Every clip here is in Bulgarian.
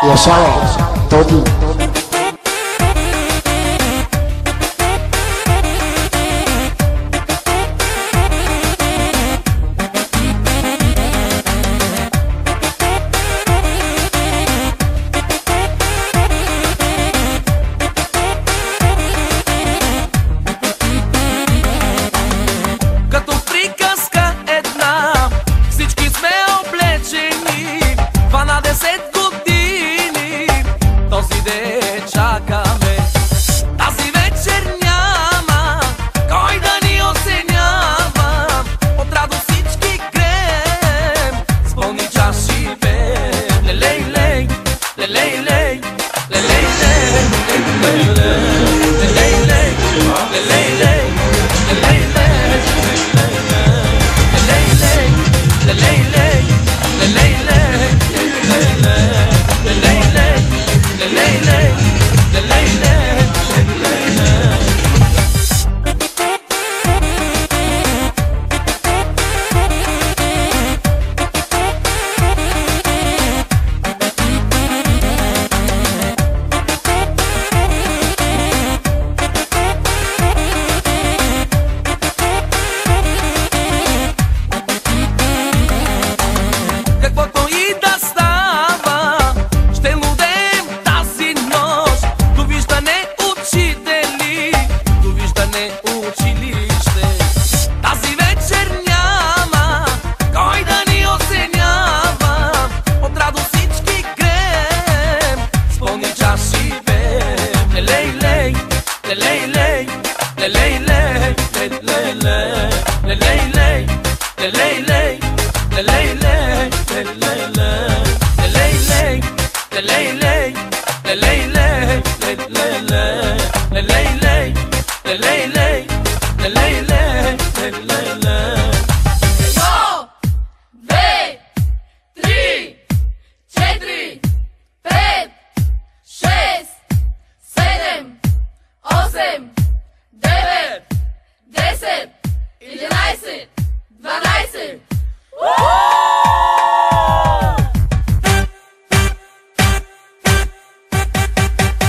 Lo sabes, Toti.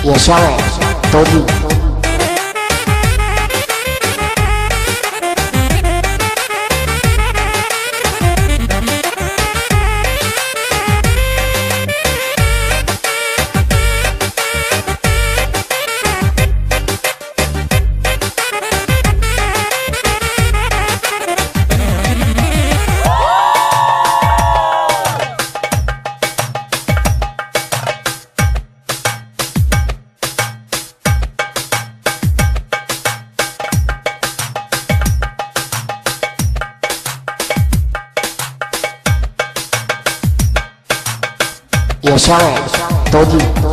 Lo sabes, Toti. Lo sabes, Toti.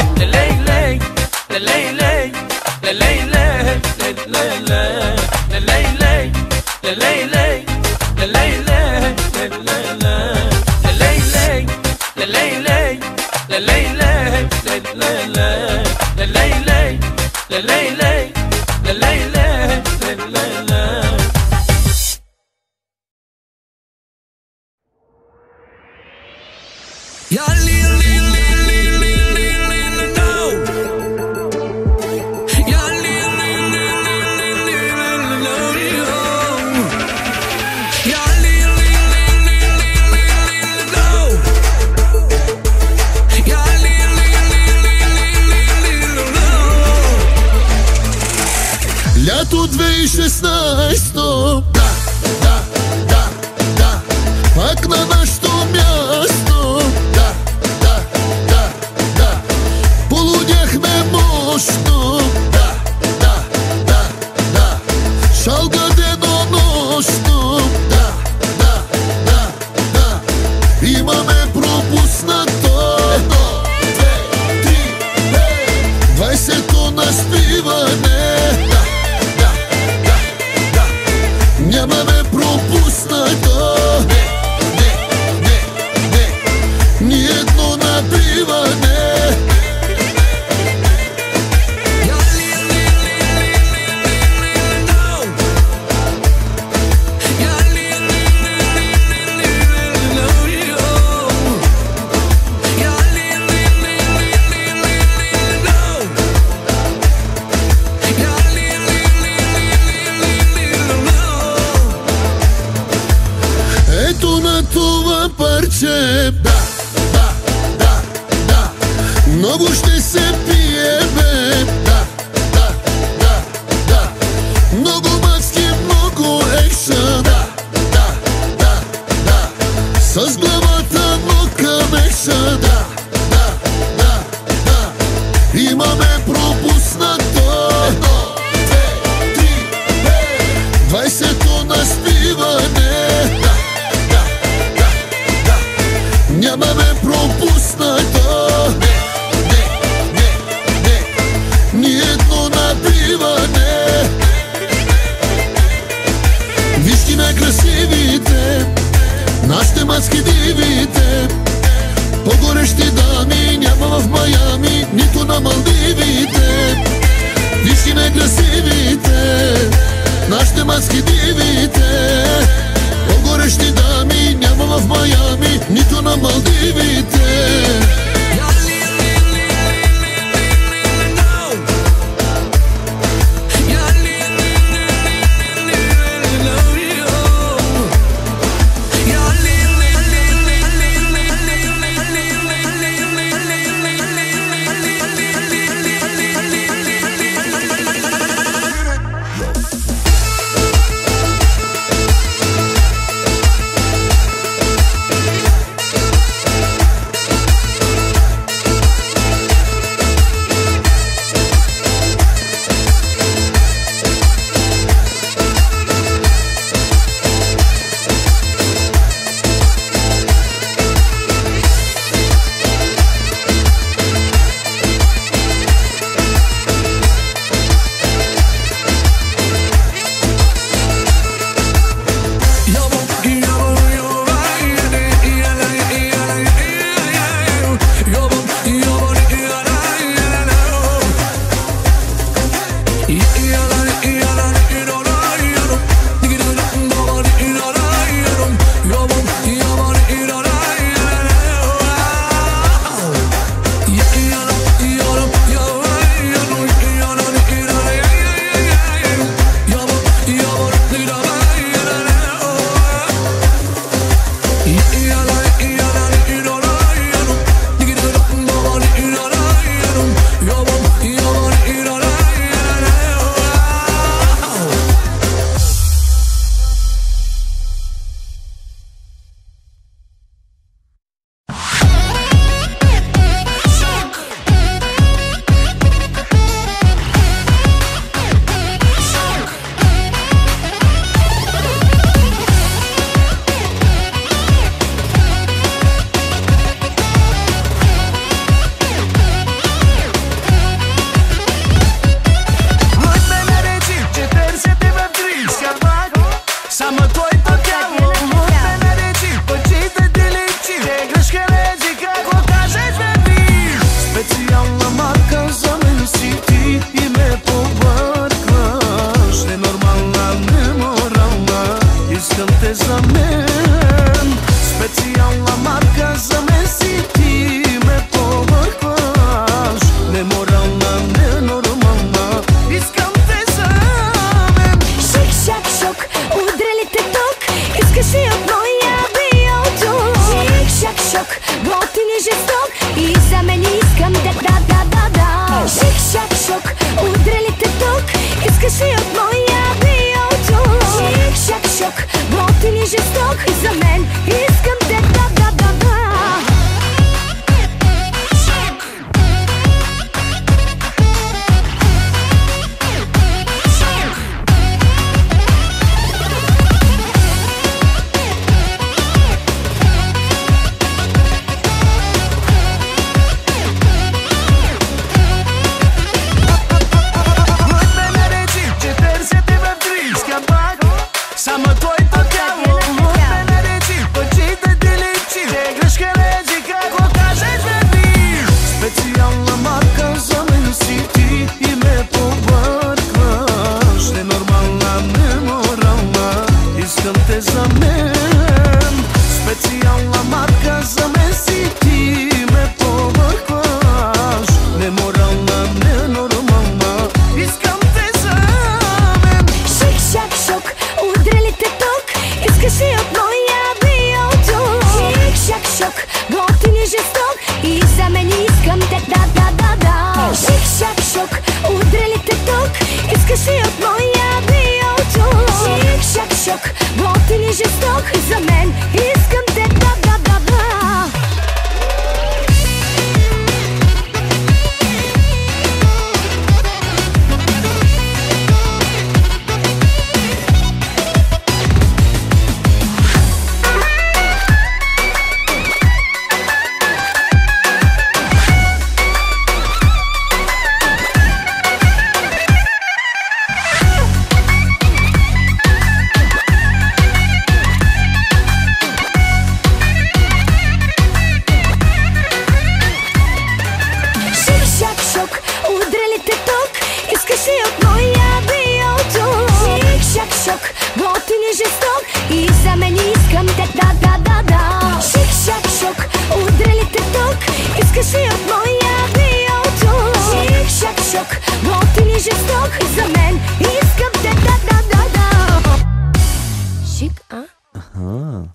Лято 2016, да, пак на нашето място, да, полудяхме мощно, да, шалга денонощно, да, имаме пропуснато 20-то наспиване. Много ще се пие, бе. Да, да, да, да. Много маски, много екшън. Да, да, да, да. С главата, но към екшън. Да, да, да, да. Имаме пропуснато 20-то наспиване. Да, да, да, да. Нямаме пропуснато ни едно напиване. Вижте най-красивите, нашите маски дивите. По-горещи дами няма в Майами, нито на Малдивите. Вижте най-красивите, нашите маски дивите. По-горещи дами няма в Майами, нито на Малдивите. Само твоето тяло да. Шик-шак-шок, удрали те тук, искаш ли от моя биотук? Шик-шак-шок, готин и жесток, за мен искам те да. Готин и жесток, и за мен искам те да. Шик-шак-шок, удрали те тук, искаш ли от моя биотук? Шик-шак-шок, готин и жесток, за мен искам те да. Шик, а? Аха.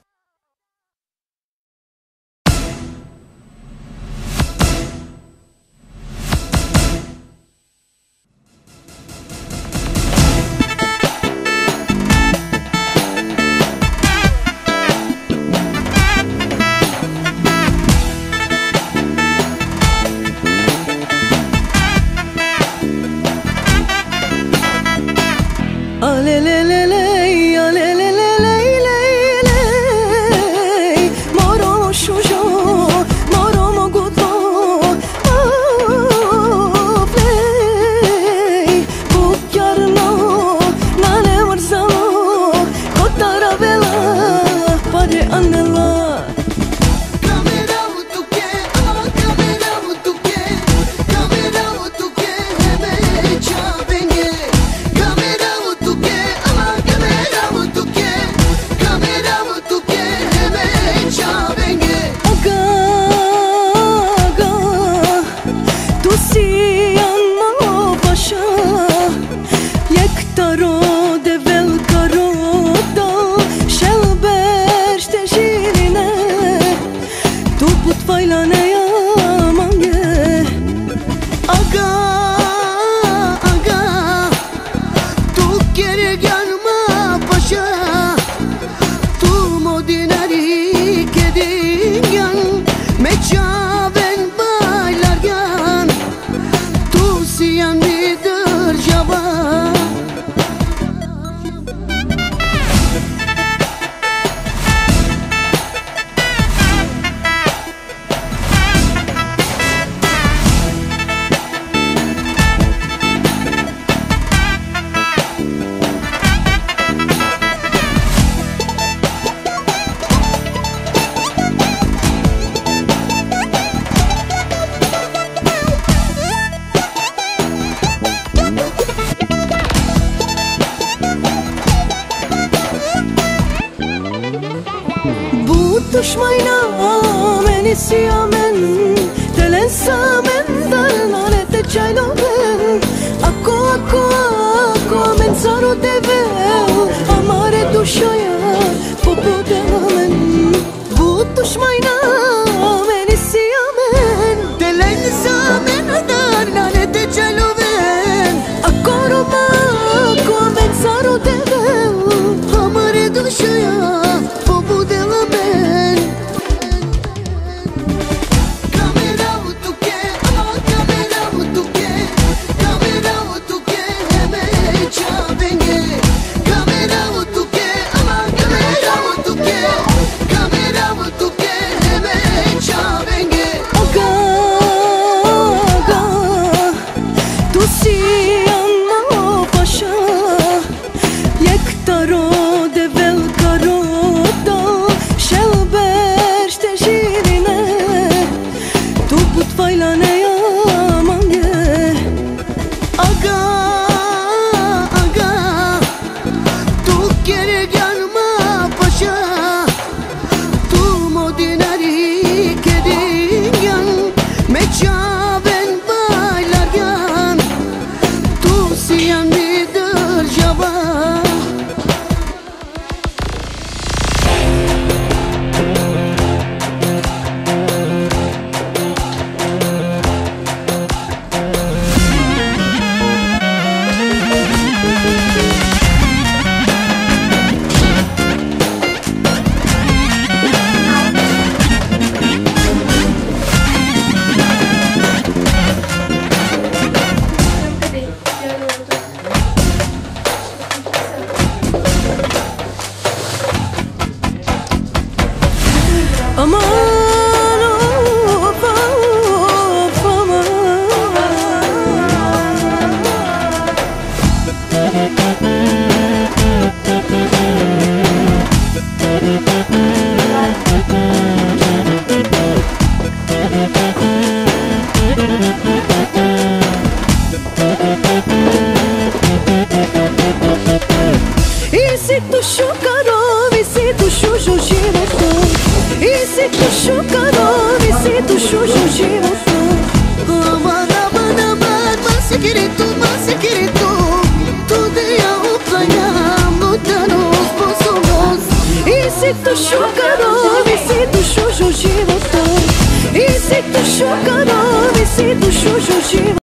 Düşmayna meni siyamen Telen samen darna nete çaylomen Ako men zaro deve Amare duşaya popo devamen Bu düşmayna meni siyamen Telen samen darna nete çaylomen Ako men zaro deve Amare duşaya popo devamen E se tu chocarou, e se tu chuchu girou, e se tu chocarou, e se tu chuchu girou. Mas querido, tu dia o planha mudando os bolsos. E se tu chocarou, e se tu chuchu girou, e se tu chocarou, e se tu chuchu girou.